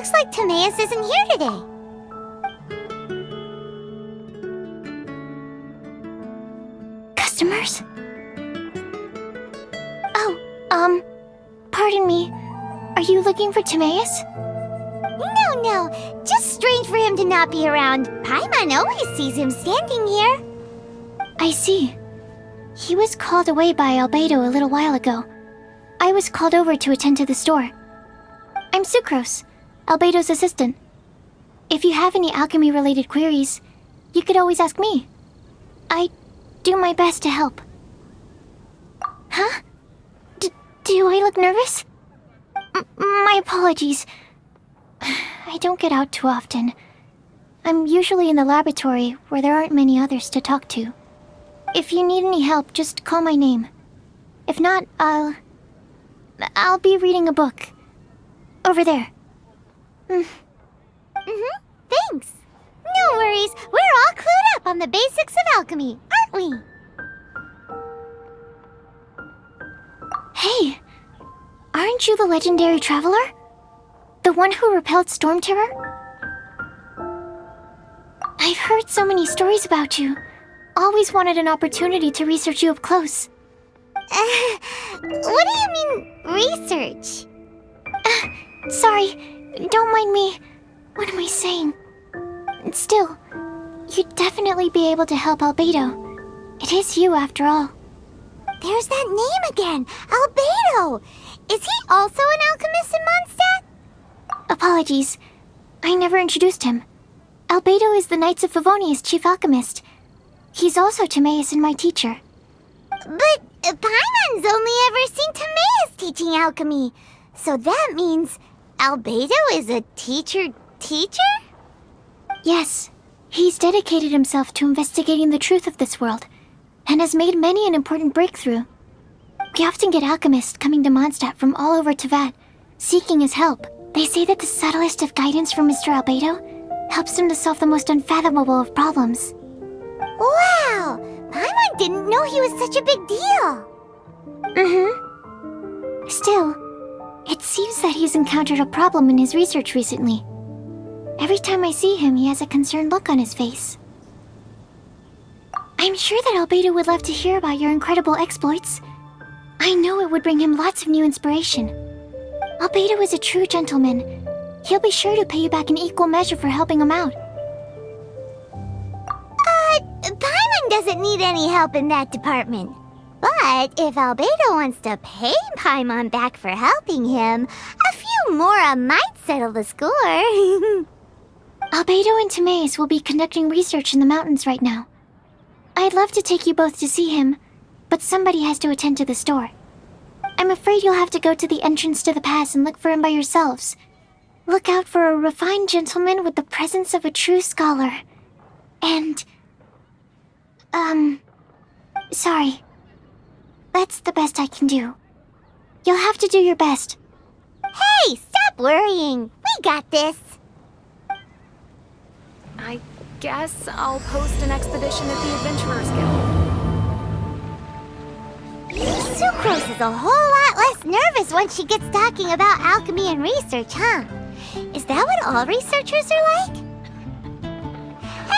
Looks like Timaeus isn't here today. Customers? Oh, pardon me. Are you looking for Timaeus? No. Just strange for him to not be around. Paimon always sees him standing here. I see. He was called away by Albedo a little while ago. I was called over to attend to the store. I'm Sucrose, Albedo's assistant. If you have any alchemy-related queries, you could always ask me. I do my best to help. Huh? Do I look nervous? My apologies. I don't get out too often. I'm usually in the laboratory where there aren't many others to talk to. If you need any help, just call my name. If not, I'll be reading a book. Over there. Thanks. No worries. We're all clued up on the basics of alchemy, aren't we? Hey, aren't you the legendary traveler? The one who repelled Storm Terror? I've heard so many stories about you. Always wanted an opportunity to research you up close. What do you mean, research? Sorry, don't mind me. What am I saying? Still, you'd definitely be able to help Albedo. It is you, after all. There's that name again, Albedo! Is he also an alchemist in Mondstadt? Apologies, I never introduced him. Albedo is the Knights of Favonia's chief alchemist. He's also Timaeus and my teacher. But Paimon's only ever seen Timaeus teaching alchemy. So that means Albedo is a teacher? Yes, he's dedicated himself to investigating the truth of this world, and has made many an important breakthrough. We often get alchemists coming to Mondstadt from all over Teyvat, seeking his help. They say that the subtlest of guidance from Mr. Albedo helps him to solve the most unfathomable of problems. Wow! Paimon didn't know he was such a big deal! Still, it seems that he's encountered a problem in his research recently. Every time I see him, he has a concerned look on his face. I'm sure that Albedo would love to hear about your incredible exploits. I know it would bring him lots of new inspiration. Albedo is a true gentleman. He'll be sure to pay you back in equal measure for helping him out. Paimon doesn't need any help in that department. But if Albedo wants to pay Paimon back for helping him, a few more might settle the score. Albedo and Timaeus will be conducting research in the mountains right now. I'd love to take you both to see him, but somebody has to attend to the store. I'm afraid you'll have to go to the entrance to the pass and look for him by yourselves. Look out for a refined gentleman with the presence of a true scholar. And... sorry. That's the best I can do. You'll have to do your best. Hey, stop worrying. We got this. I guess I'll post an expedition at the Adventurers Guild. Sucrose is a whole lot less nervous once she gets talking about alchemy and research, huh? Is that what all researchers are like?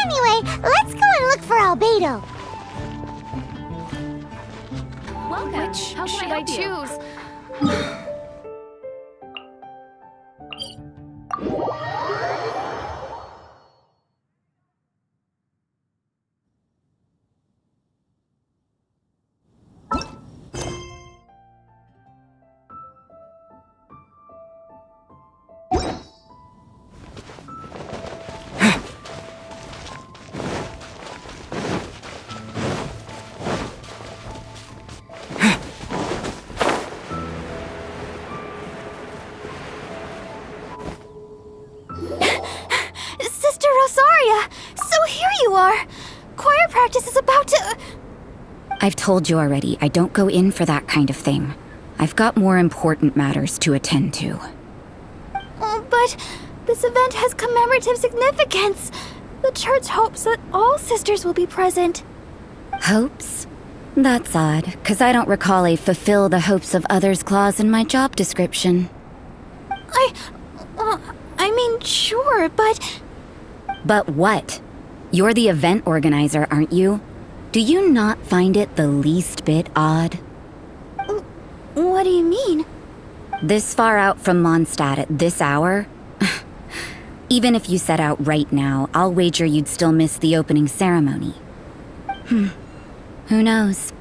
Anyway, let's go and look for Albedo. Welcome. Which should I choose? So here you are! Choir practice is about to... I've told you already, I don't go in for that kind of thing. I've got more important matters to attend to. But this event has commemorative significance. The church hopes that all sisters will be present. Hopes? That's odd, 'cause I don't recall a fulfill the hopes of others clause in my job description. I mean... Sure, but... But what? You're the event organizer, aren't you? Do you not find it the least bit odd? What do you mean? This far out from Mondstadt at this hour? Even if you set out right now, I'll wager you'd still miss the opening ceremony. Who knows?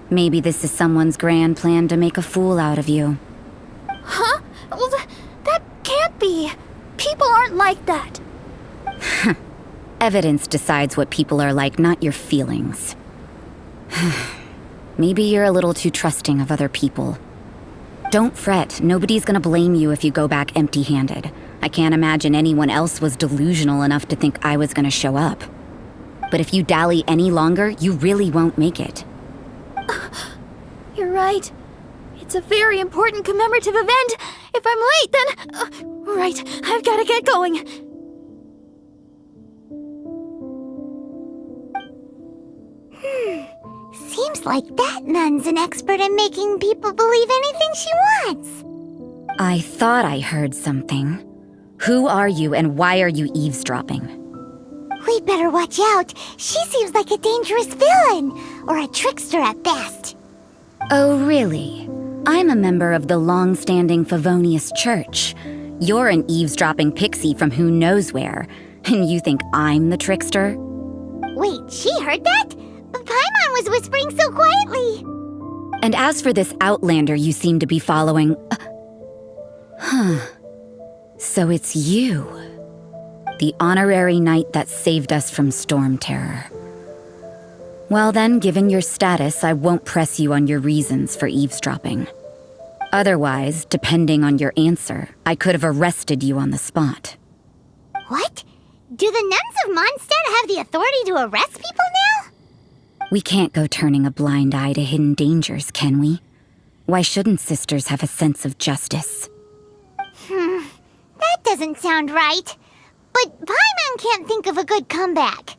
Maybe this is someone's grand plan to make a fool out of you. Huh? Well, that can't be. People aren't like that. Evidence decides what people are like, not your feelings. Maybe you're a little too trusting of other people. Don't fret, nobody's gonna blame you if you go back empty-handed. I can't imagine anyone else was delusional enough to think I was gonna show up. But if you dally any longer, you really won't make it. You're right. It's a very important commemorative event. If I'm late, then... right, I've gotta get going. Seems like that nun's an expert in making people believe anything she wants. I thought I heard something. Who are you and why are you eavesdropping? We'd better watch out. She seems like a dangerous villain, or a trickster at best. Oh, really? I'm a member of the long-standing Favonius Church. You're an eavesdropping pixie from who knows where, and you think I'm the trickster? Wait, she heard that? Paimon was whispering so quietly. And as for this outlander you seem to be following... So it's you. The honorary knight that saved us from storm terror. Well then, given your status, I won't press you on your reasons for eavesdropping. Otherwise, depending on your answer, I could have arrested you on the spot. What? Do the nuns of Mondstadt have the authority to arrest people now? We can't go turning a blind eye to hidden dangers, can we? Why shouldn't sisters have a sense of justice? That doesn't sound right. But Paimon can't think of a good comeback.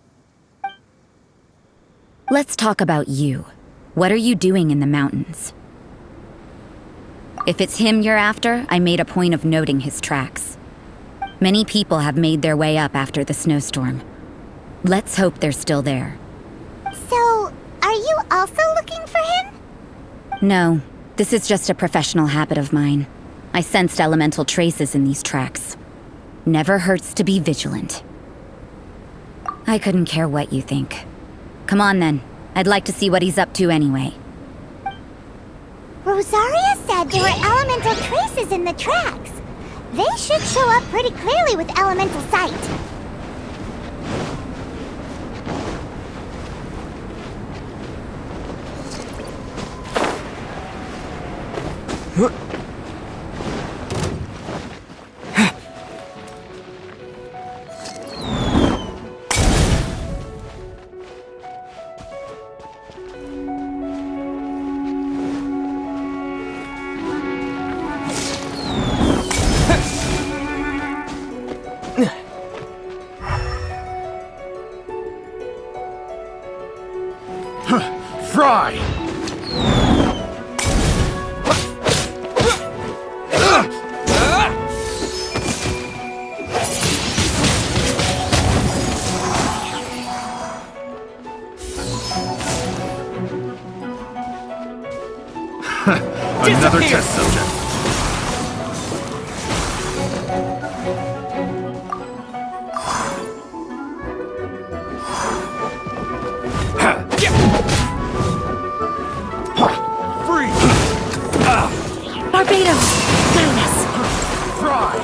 Let's talk about you. What are you doing in the mountains? If it's him you're after, I made a point of noting his tracks. Many people have made their way up after the snowstorm. Let's hope they're still there. So, are you also looking for him? No, this is just a professional habit of mine. I sensed elemental traces in these tracks. Never hurts to be vigilant. I couldn't care what you think. Come on then. I'd like to see what he's up to anyway. Rosaria said there were elemental traces in the tracks. They should show up pretty clearly with elemental sight. Fry! Another test subject. Barbados! Madness! Fry!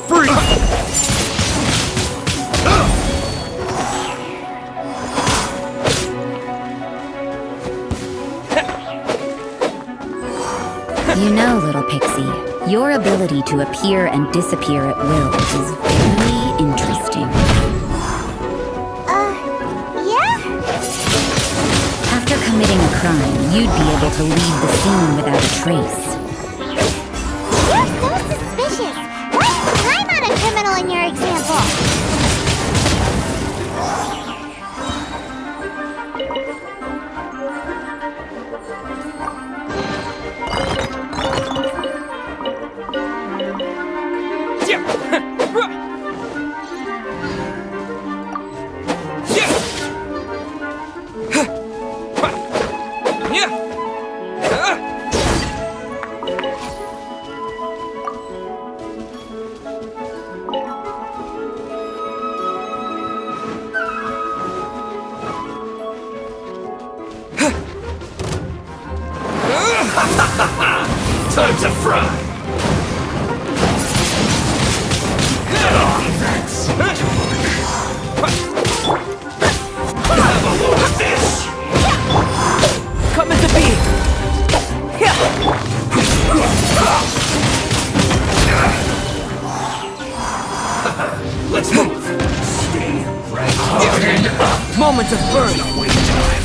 Free! You know, little pixie, your ability to appear and disappear at will is very interesting. Yeah? After committing a crime, you'd be able to leave the scene without a trace. You're so suspicious. Why is Paimon a criminal in your example? Time to fry! That's have a load of this! Come at the beat! Let's move! Stay right up! Moment of burn! Wait time!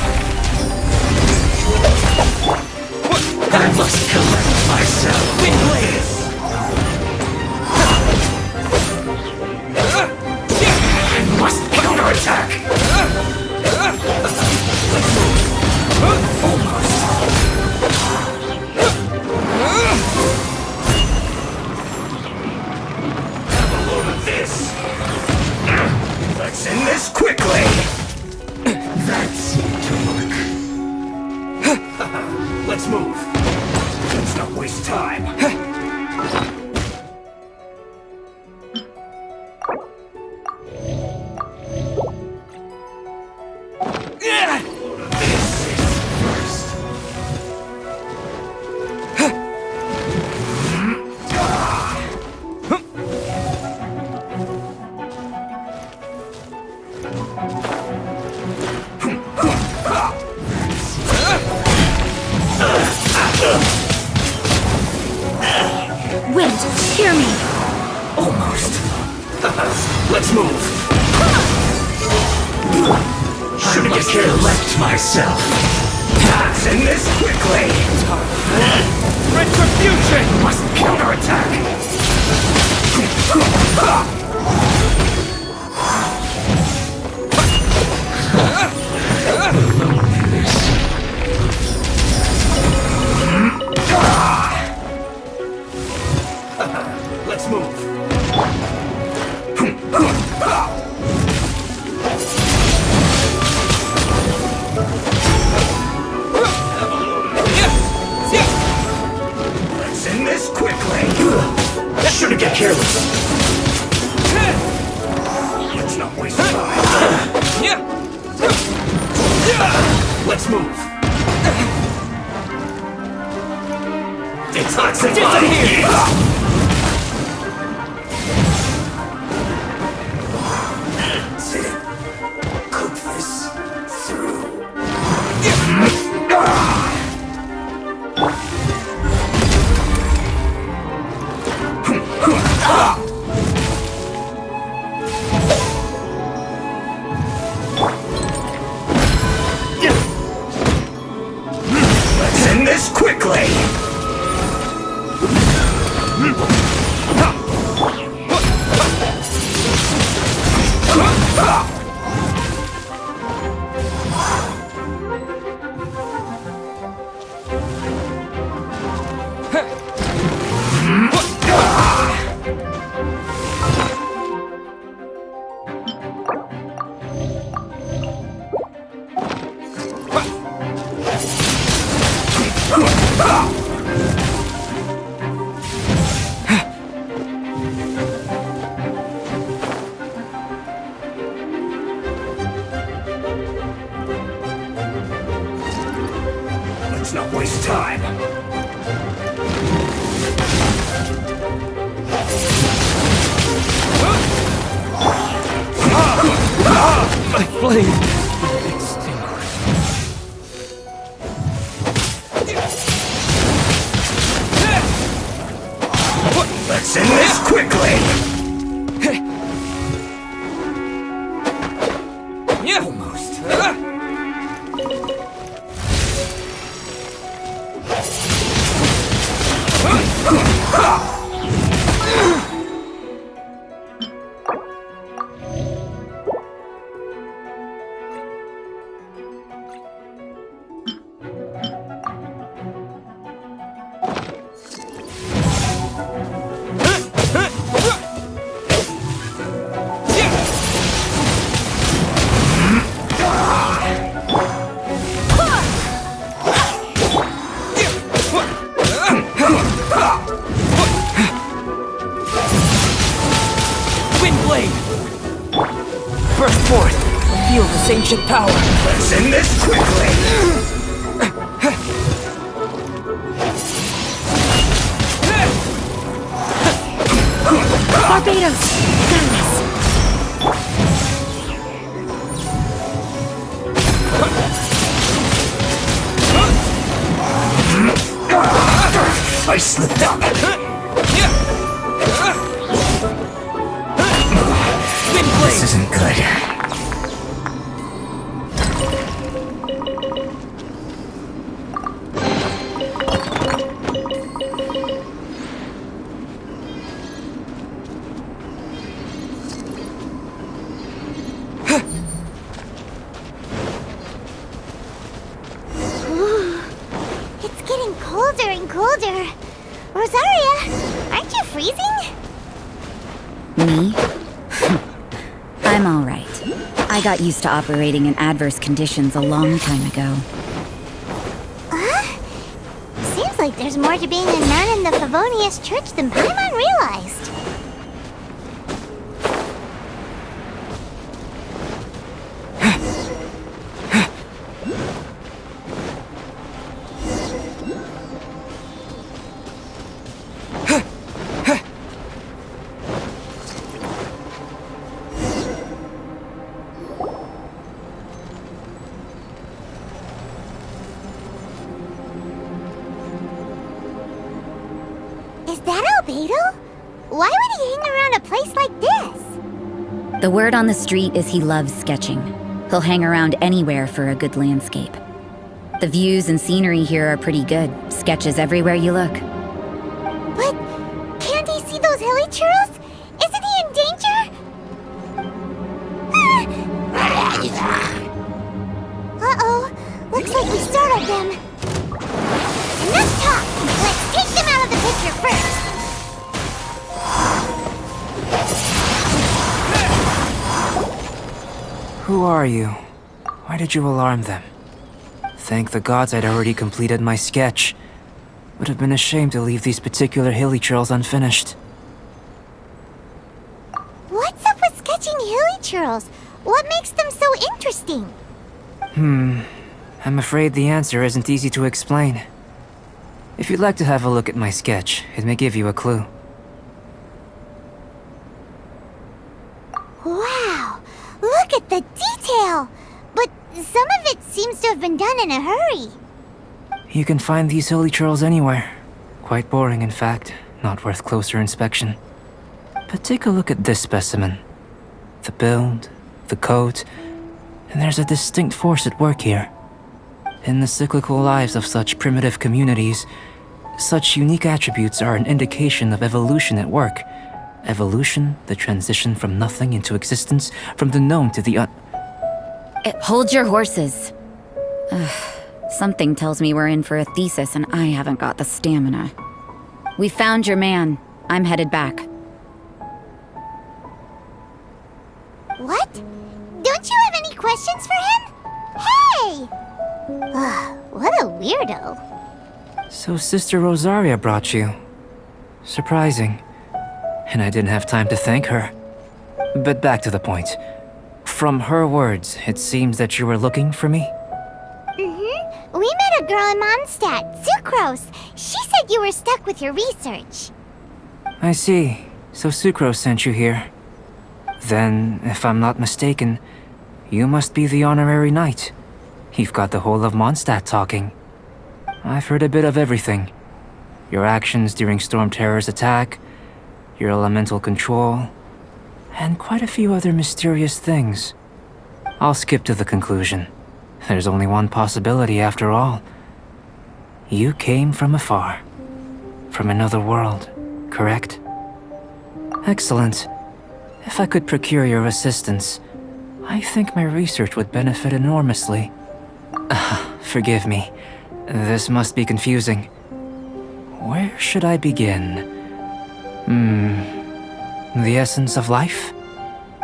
I must collect myself! Wind blade! I must counterattack! Almost! Have a load of this! Let's end this quickly! That seemed to work. Let's move. Let's not waste time. This is first. Wind, hear me! Almost. Let's move. Shouldn't have collect myself. Let's end this quickly. Retribution! Must counterattack. Let's move. Let's end this quickly. Shouldn't get careless. Let's not waste time. Let's move. Detoxify. Cook this through. Let's end this quickly. Let's not waste time. My flame! Extinguished. Let's end this quickly. Almost. Burst forth! Feel this ancient power! Let's end this quickly! Torpedoes! Got this! I slipped up. This isn't good. It's getting colder and colder. Rosaria, aren't you freezing? Me? I'm alright. I got used to operating in adverse conditions a long time ago. Seems like there's more to being a nun in the Favonius Church than Paimon realized. Is that Albedo? Why would he hang around a place like this? The word on the street is he loves sketching. He'll hang around anywhere for a good landscape. The views and scenery here are pretty good. Sketches everywhere you look. But can't he see those hilly churls? Isn't he in danger? Uh-oh. Looks like we startled them. Enough talk! Let's take them out of the picture first! Who are you? Why did you alarm them? Thank the gods I'd already completed my sketch. Would have been a shame to leave these particular hilly churls unfinished. What's up with sketching hilly churls? What makes them so interesting? I'm afraid the answer isn't easy to explain. If you'd like to have a look at my sketch, it may give you a clue. Wow! Look at the detail! But some of it seems to have been done in a hurry. You can find these hilly churls anywhere. Quite boring, in fact. Not worth closer inspection. But take a look at this specimen. The build, the coat, and there's a distinct force at work here. In the cyclical lives of such primitive communities, such unique attributes are an indication of evolution at work. Evolution, the transition from nothing into existence, from the known to the Hold your horses. Something tells me we're in for a thesis and I haven't got the stamina. We found your man. I'm headed back. What? Don't you have any questions for him? Hey! What a weirdo. So Sister Rosaria brought you. Surprising. And I didn't have time to thank her. But back to the point. From her words, it seems that you were looking for me? Mm-hmm. We met a girl in Mondstadt, Sucrose. She said you were stuck with your research. I see. So Sucrose sent you here. Then, if I'm not mistaken, you must be the honorary knight. You've got the whole of Mondstadt talking. I've heard a bit of everything. Your actions during Storm Terror's attack, your elemental control, and quite a few other mysterious things. I'll skip to the conclusion. There's only one possibility after all. You came from afar. From another world, correct? Excellent. If I could procure your assistance, I think my research would benefit enormously. Forgive me. This must be confusing. Where should I begin? The essence of life?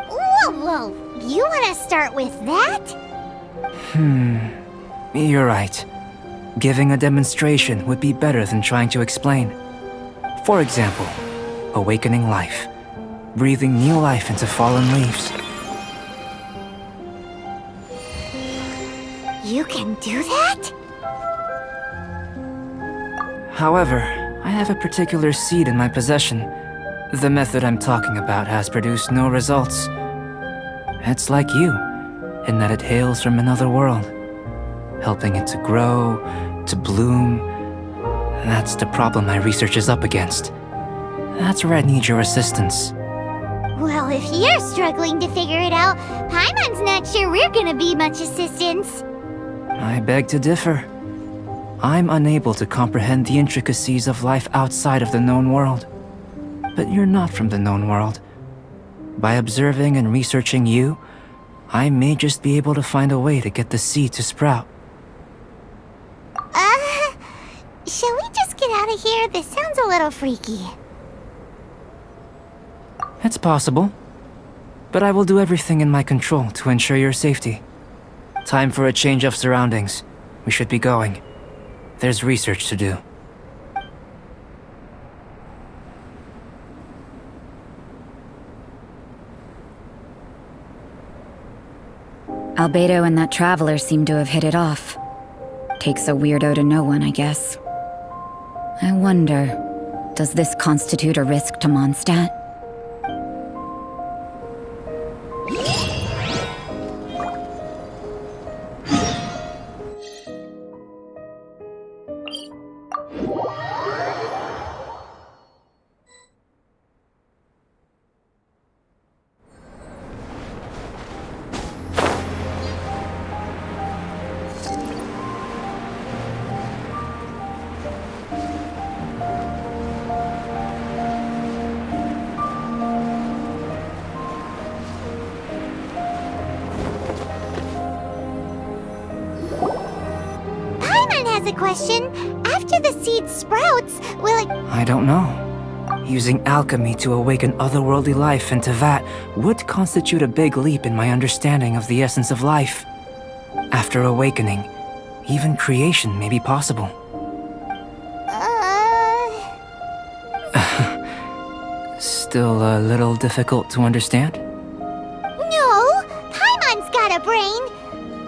Whoa! You want to start with that? You're right. Giving a demonstration would be better than trying to explain. For example, awakening life. Breathing new life into fallen leaves. You can do that? However, I have a particular seed in my possession. The method I'm talking about has produced no results. It's like you, in that it hails from another world, helping it to grow, to bloom. That's the problem my research is up against. That's where I need your assistance. Well, if you're struggling to figure it out, Paimon's not sure we're gonna be much assistance. I beg to differ. I'm unable to comprehend the intricacies of life outside of the known world. But you're not from the known world. By observing and researching you, I may just be able to find a way to get the seed to sprout. Shall we just get out of here? This sounds a little freaky. It's possible. But I will do everything in my control to ensure your safety. Time for a change of surroundings. We should be going. There's research to do. Albedo and that traveler seem to have hit it off. Takes a weirdo to know one, I guess. I wonder, does this constitute a risk to Mondstadt? A question. After the seed sprouts, will it... I don't know. Using alchemy to awaken otherworldly life into that would constitute a big leap in my understanding of the essence of life. After awakening, even creation may be possible. Still a little difficult to understand? No! Paimon's got a brain!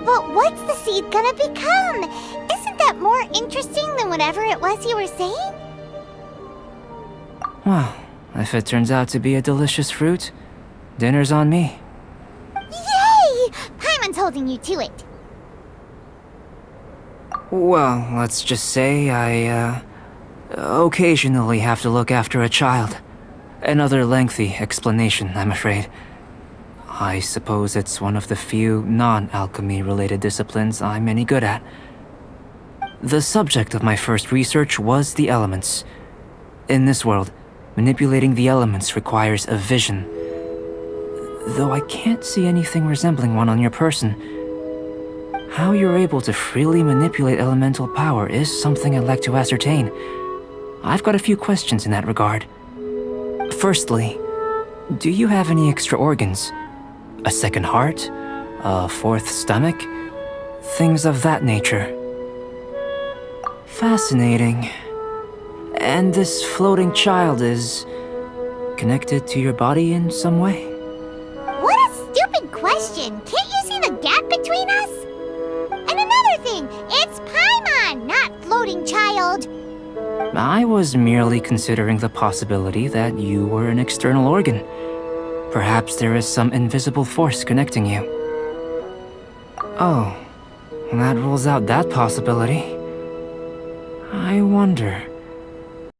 But what's the seed gonna become? Isn't that more interesting than whatever it was you were saying? Well, if it turns out to be a delicious fruit, dinner's on me. Yay! Paimon's holding you to it. Well, let's just say I, occasionally have to look after a child. Another lengthy explanation, I'm afraid. I suppose it's one of the few non-alchemy related disciplines I'm any good at. The subject of my first research was the elements. In this world, manipulating the elements requires a vision. Though I can't see anything resembling one on your person, how you're able to freely manipulate elemental power is something I'd like to ascertain. I've got a few questions in that regard. Firstly, do you have any extra organs? A second heart? A fourth stomach? Things of that nature. Fascinating. And this floating child is connected to your body in some way? What a stupid question! Can't you see the gap between us? And another thing, it's Paimon, not floating child. I was merely considering the possibility that you were an external organ. Perhaps there is some invisible force connecting you. Oh, that rules out that possibility. I wonder...